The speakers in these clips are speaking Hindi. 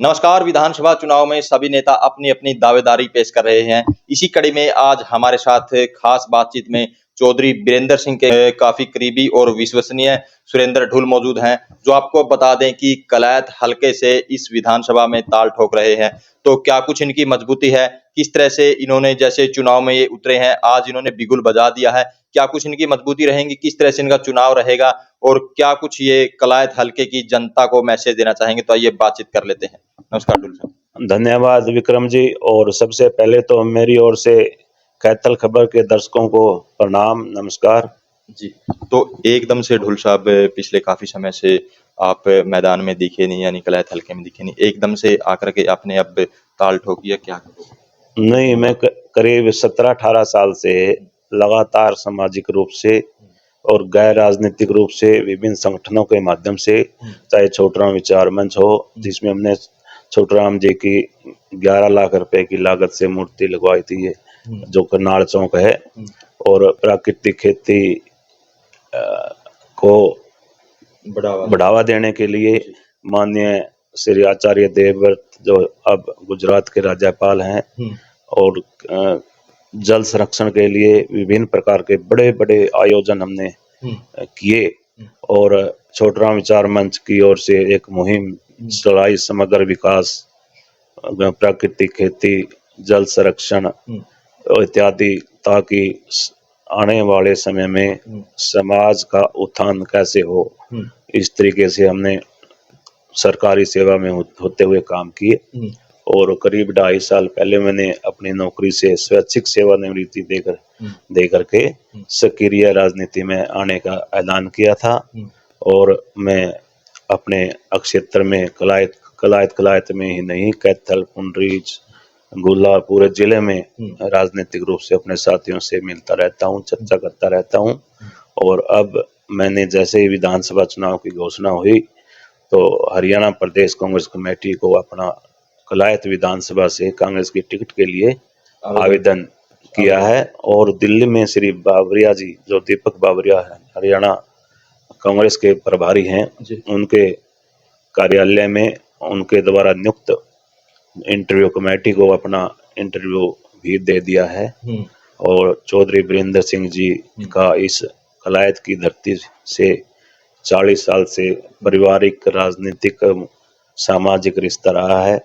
नमस्कार। विधानसभा चुनाव में सभी नेता अपनी अपनी दावेदारी पेश कर रहे हैं। इसी कड़ी में आज हमारे साथ खास बातचीत में चौधरी बीरेंद्र सिंह के काफी करीबी और विश्वसनीय सुरेंद्र ढुल मौजूद हैं, जो आपको बता दें कि कलैत हलके से इस विधानसभा में ताल ठोक रहे हैं। तो क्या कुछ इनकी मजबूती है, किस तरह से इन्होंने जैसे चुनाव में ये उतरे हैं, आज इन्होंने बिगुल बजा दिया है, क्या कुछ इनकी मजबूती रहेंगी, किस तरह से इनका चुनाव रहेगा और क्या कुछ ये कलायत हलके की जनता को मैसेज देना चाहेंगे, तो आइए बातचीत कर लेते हैं। नमस्कार ढुल साहब। धन्यवाद विक्रम जी। और सबसे पहले तो मेरी ओर से कैथल खबर के दर्शकों को प्रणाम, नमस्कार जी। तो एकदम से ढुल साहब पिछले काफी समय से आप मैदान में दिखे नहीं, यानी कलायत हलके में दिखे नहीं, एकदम से आकर के आपने अब ताल ठोकी है, क्या करोगे? नहीं, मैं करीब 17-18 साल से लगातार सामाजिक रूप से और गैर राजनीतिक रूप से विभिन्न संगठनों के माध्यम से, चाहे छोटराम विचार मंच हो जिसमें हमने छोटराम जी की 11 लाख रुपए की लागत से मूर्ति लगवाई थी, जो करनाल चौक है, और प्राकृतिक खेती को बढ़ावा देने के लिए माननीय श्री आचार्य देवव्रत, जो अब गुजरात के राज्यपाल हैं, और जल संरक्षण के लिए विभिन्न प्रकार के बड़े बड़े आयोजन हमने किए। और छोटराम विचार मंच की ओर से एक मुहिम चलाई, समग्र विकास, प्राकृतिक खेती, जल संरक्षण इत्यादि, ताकि आने वाले समय में समाज का उत्थान कैसे हो, इस तरीके से हमने सरकारी सेवा में होते हुए काम किए। और करीब 2.5 साल पहले मैंने अपनी नौकरी से स्वैच्छिक सेवानिवृत्ति दे करके सक्रिय राजनीति में आने का ऐलान किया था। और मैं अपने क्षेत्र में कलायत में ही नहीं, कैथल, पुंडरीच, गुल्ला, पूरे जिले में राजनीतिक रूप से अपने साथियों से मिलता रहता हूँ, चर्चा करता रहता हूँ। और अब मैंने जैसे ही विधानसभा चुनाव की घोषणा हुई तो हरियाणा प्रदेश कांग्रेस कमेटी को अपना कलायत विधानसभा से कांग्रेस की टिकट के लिए आवेदन किया है। और दिल्ली में श्री बावरिया जी, जो दीपक बावरिया है, हरियाणा कांग्रेस के प्रभारी हैं, उनके कार्यालय में उनके द्वारा नियुक्त इंटरव्यू कमेटी को अपना इंटरव्यू भी दे दिया है। और चौधरी बीरेंद्र सिंह जी का इस कलायत की धरती से 40 साल से पारिवारिक, राजनीतिक, सामाजिक रिश्ता रहा है।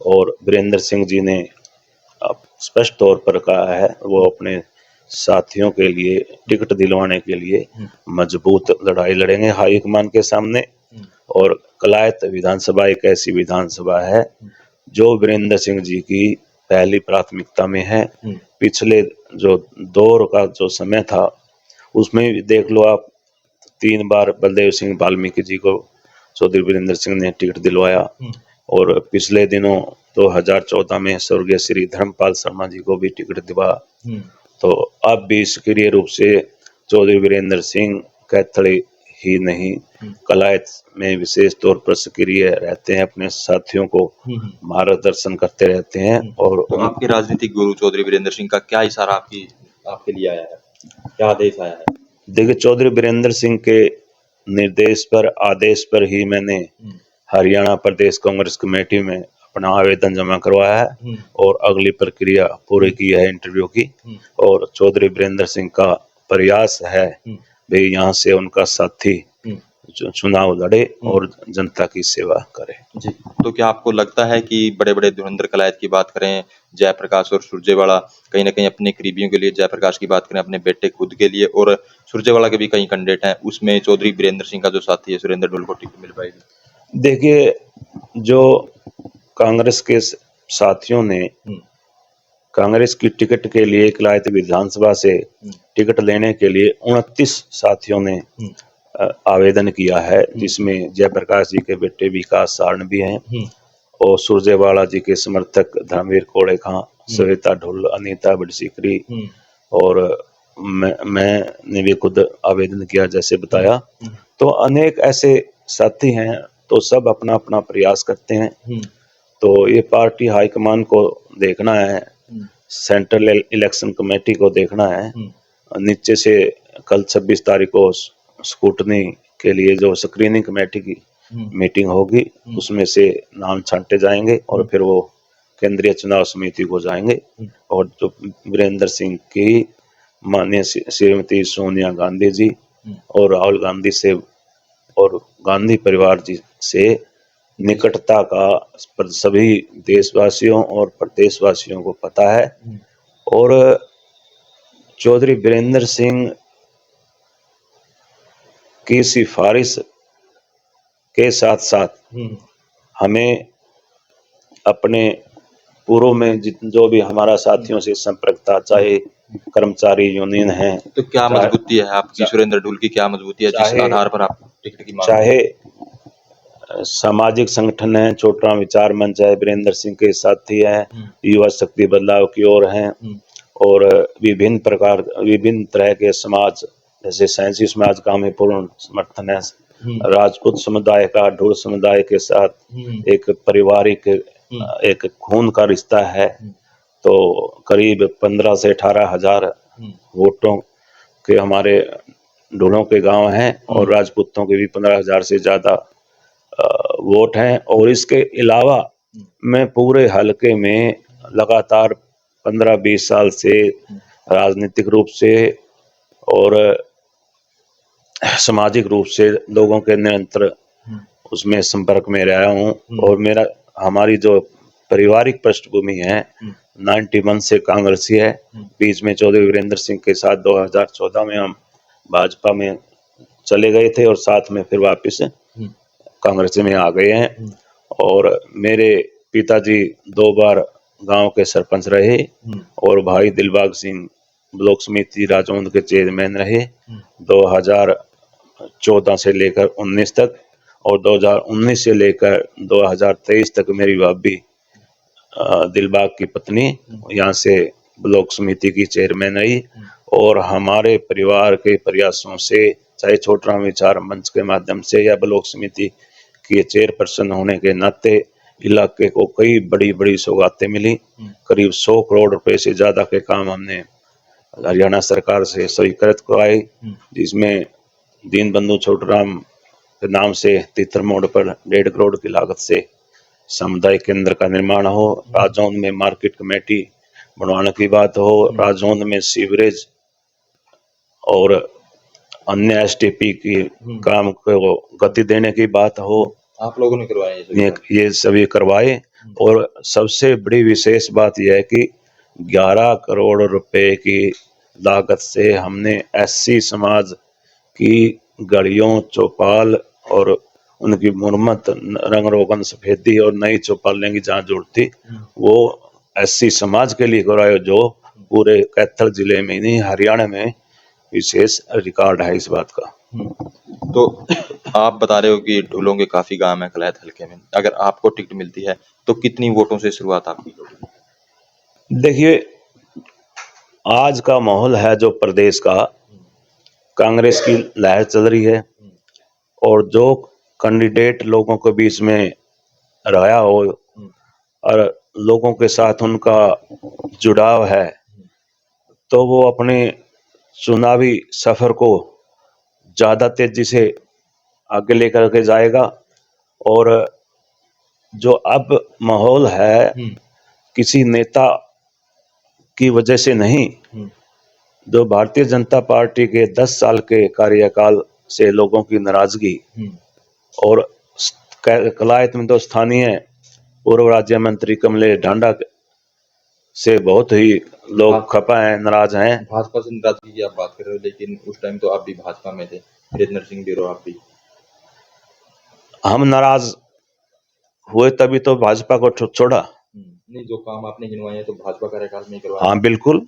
और बीरेंद्र सिंह जी ने स्पष्ट तौर पर कहा है वो अपने साथियों के लिए टिकट दिलवाने के लिए मजबूत लड़ाई लड़ेंगे हाईकमान के सामने। और कलायत विधानसभा एक ऐसी विधानसभा है जो बीरेंद्र सिंह जी की पहली प्राथमिकता में है। पिछले जो दौर का जो समय था उसमें देख लो आप, 3 बार बलदेव सिंह वाल्मीकि जी को चौधरी बीरेंद्र सिंह ने टिकट दिलवाया। और पिछले दिनों 2014 में स्वर्गीय श्री धर्मपाल शर्मा जी को भी टिकट दिलवा। तो अब भी सक्रिय रूप से चौधरी बीरेंद्र सिंह कैथल ही नहीं, कलायत में विशेष तौर पर सक्रिय रहते हैं, अपने साथियों को मार्गदर्शन करते रहते हैं। और तो आपके राजनीतिक गुरु चौधरी बीरेंद्र सिंह का क्या इशारा आपके लिए आया है, क्या आदेश आया है? देखिए, चौधरी बीरेंद्र सिंह के निर्देश पर, आदेश पर ही मैंने हरियाणा प्रदेश कांग्रेस कमेटी में अपना आवेदन जमा करवाया है और अगली प्रक्रिया पूरी की है इंटरव्यू की। और चौधरी बीरेंद्र सिंह का प्रयास है भाई यहाँ से उनका साथी चुनाव लड़े और जनता की सेवा करे। जी। तो क्या आपको लगता है कि बड़े बड़े धुरंधर कलायत की बात करें, जयप्रकाश और सुरजेवाला, कहीं ना कहीं अपने करीबियों के लिए, जयप्रकाश की बात करें अपने बेटे खुद के लिए, और सुरजेवाला के भी कई कैंडिडेट हैं, उसमें चौधरी बीरेंद्र सिंह का जो साथी है सुरेंद्र ढुल को टिकट मिल पाएगी? देखिए, जो कांग्रेस के साथियों ने कांग्रेस की टिकट के लिए कलायत विधानसभा से टिकट लेने के लिए 29 साथियों ने आवेदन किया है, जिसमें जयप्रकाश जी के बेटे विकास सारण भी हैं, और सुरजेवाला जी के समर्थक धर्मवीर कोड़े खां, सविता ढुल, अनीता बड़सिकरी, और मैंने भी खुद आवेदन किया जैसे बताया। तो अनेक ऐसे साथी हैं, तो सब अपना अपना प्रयास करते हैं। तो ये पार्टी हाईकमान को देखना है, सेंट्रल इलेक्शन कमेटी को देखना है, नीचे से कल 26 तारीख को स्कूटनी के लिए जो स्क्रीनिंग कमेटी की मीटिंग होगी, उसमें से नाम छांटे जाएंगे और फिर वो केंद्रीय चुनाव समिति को जाएंगे। और जो वीरेंद्र सिंह की माननीय श्रीमती सोनिया गांधी जी और राहुल गांधी से और गांधी परिवार जी से निकटता का सभी देशवासियों और प्रदेशवासियों को पता है। और चौधरी वीरेंद्र सिंह की सिफारिश के साथ साथ हमें अपने पूर्व में जो भी हमारा साथियों से संपर्क था, चाहे कर्मचारी यूनियन है, तो क्या मजबूती है आपकी सुरेंद्र ढूल की, क्या मजबूती है जिस आधार पर आप टिकट की मांग, चाहे सामाजिक संगठन है, छोटा विचार मंच है, वीरेंद्र सिंह के साथी है, युवा शक्ति बदलाव की ओर हैं, और विभिन्न तरह के समाज जैसे सैंसी समाज का हमें पूर्ण समर्थन है। राजपूत समुदाय का ढूल समुदाय के साथ एक पारिवारिक एक खून का रिश्ता है। तो करीब 15 से 18 हजार वोटों के हमारे ढूलों के गांव हैं और राजपूतों के भी 15,000 से ज्यादा वोट हैं। और इसके अलावा मैं पूरे हलके में लगातार 15-20 साल से राजनीतिक रूप से और सामाजिक रूप से लोगों के निरंतर उसमें संपर्क में रहा हूँ। और हमारी जो पारिवारिक पृष्ठभूमि है 91 से कांग्रेसी है। बीच में चौधरी वीरेंद्र सिंह के साथ 2014 में हम भाजपा में चले गए थे और साथ में फिर वापस कांग्रेस में आ गए हैं। और मेरे पिताजी 2 बार गांव के सरपंच रहे और भाई दिलबाग सिंह ब्लॉक समिति राजौंद के चेयरमैन रहे 2014 से लेकर 19 तक। और 2019 से लेकर 2023 तक मेरी भाभी दिलबाग की पत्नी यहाँ से ब्लॉक समिति की चेयरमैन रही। और हमारे परिवार के प्रयासों से, चाहे छोटा विचार मंच के माध्यम से या ब्लॉक समिति की चेयरपर्सन होने के नाते, इलाके को कई बड़ी बड़ी सौगातें मिली। करीब 100 करोड़ रुपए से ज्यादा के काम हमने हरियाणा सरकार से स्वीकृत करवाए, जिसमें दीनबंधु छोटूराम के नाम से तीतर मोड़ पर 1.5 करोड़ की लागत से सामुदायिक केंद्र का निर्माण हो, राजौंद में मार्केट कमेटी बनवाने की बात हो, राजौंद में सीवरेज और अन्य एसटीपी की काम को गति देने की बात हो। आप लोगों ने करवाए ये सभी करवाए। और सबसे बड़ी विशेष बात यह है कि 11 करोड़ रुपए की लागत से हमने एससी समाज की गलियों, चौपाल और उनकी मुरम्मत, रंग रोगन, सफेदी और नई चौपालें की जहाँ जरूरत थी वो एससी समाज के लिए कराए, जो पूरे कैथल जिले में नहीं हरियाणा में विशेष रिकॉर्ड है इस बात का। तो आप बता रहे हो कि ढूलों के काफी गांव है कलैत हल्के में, अगर आपको टिकट मिलती है तो कितनी वोटों से शुरुआत आपकी होगी? देखिए, आज का माहौल है जो प्रदेश का, कांग्रेस की लहर चल रही है और जो कैंडिडेट लोगों के बीच में रहा हो और लोगों के साथ उनका जुड़ाव है, तो वो अपने चुनावी सफर को ज्यादा तेजी से आगे लेकर के जाएगा। और जो अब माहौल है किसी नेता की वजह से नहीं, जो भारतीय जनता पार्टी के 10 साल के कार्यकाल से लोगों की नाराजगी और कलायत में तो स्थानीय पूर्व राज्य मंत्री कमलेश ढांडा से बहुत ही लोग खपा हैं, नाराज हैं। भाजपा से नाराजगी की आप बात कर रहे हो, लेकिन उस टाइम तो आप भी भाजपा में थे, वीरेंद्र सिंह भी, आप भी। हम नाराज हुए तभी तो भाजपा को छोड़ा। नहीं, जो काम आपने गिनवाए हैं तो भाजपा कार्यकाल में ही करवाए। हाँ बिल्कुल।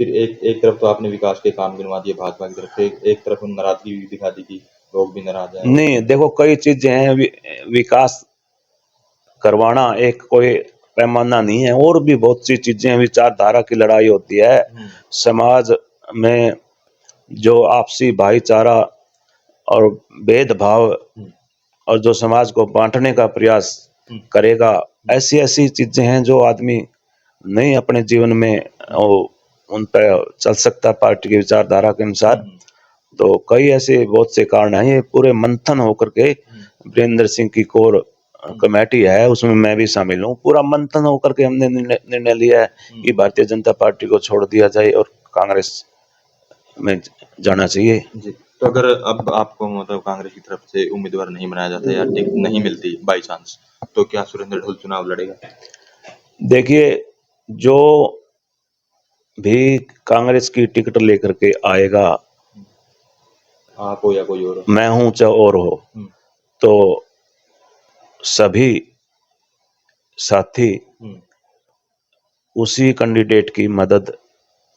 फिर एक तरफ तो आपने विकास के काम गिनवा दिए भाजपा की तरफ से, एक तरफ नाराजगी भी दिखा दी कि लोग भी नाराज हैं। नहीं, देखो कई चीजें हैं, विकास करवाना एक कोई पैमाना नहीं है, और भी बहुत सी चीजें, विचारधारा की लड़ाई होती है समाज में, जो आपसी भाईचारा और भेदभाव और जो समाज को बांटने का प्रयास करेगा, ऐसी ऐसी चीजें हैं जो आदमी नहीं अपने जीवन में उन पर चल सकता पार्टी की विचारधारा के अनुसार। तो कई ऐसे बहुत से कारण हैं। ये पूरे मंथन होकर के वीरेंद्र सिंह की कोर कमेटी है, उसमें मैं भी शामिल हूँ। पूरा मंथन होकर के हमने निर्णय लिया है कि भारतीय जनता पार्टी को छोड़ दिया जाए और कांग्रेस में जाना चाहिए। जी। तो अगर अब आपको मतलब कांग्रेस की तरफ से उम्मीदवार नहीं बनाया जाता या टिकट नहीं मिलती बाई चांस, तो क्या सुरेंद्र ढोल चुनाव लड़ेगा? देखिए, जो भी कांग्रेस की टिकट लेकर के आएगा, आप हो या कोई और हो? मैं हूं चाहे और हो, तो सभी साथी उसी कैंडिडेट की मदद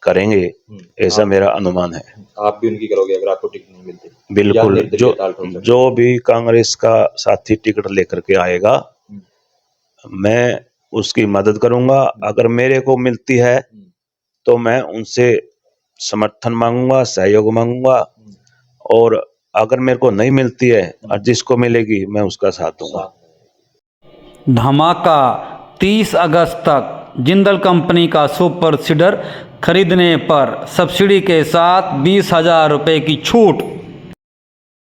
करेंगे, ऐसा मेरा अनुमान है। आप भी उनकी करोगे अगर आपको टिकट नहीं मिलती? बिल्कुल, जो भी कांग्रेस का साथी टिकट लेकर के आएगा, मैं उसकी मदद करूंगा। अगर मेरे को मिलती है तो मैं उनसे समर्थन मांगूंगा, सहयोग मांगूंगा, और अगर मेरे को नहीं मिलती है और जिसको मिलेगी मैं उसका साथ दूंगा। धमाका 30 अगस्त तक जिंदल कंपनी का सुपर सीडर खरीदने पर सब्सिडी के साथ 20,000 रुपये की छूट।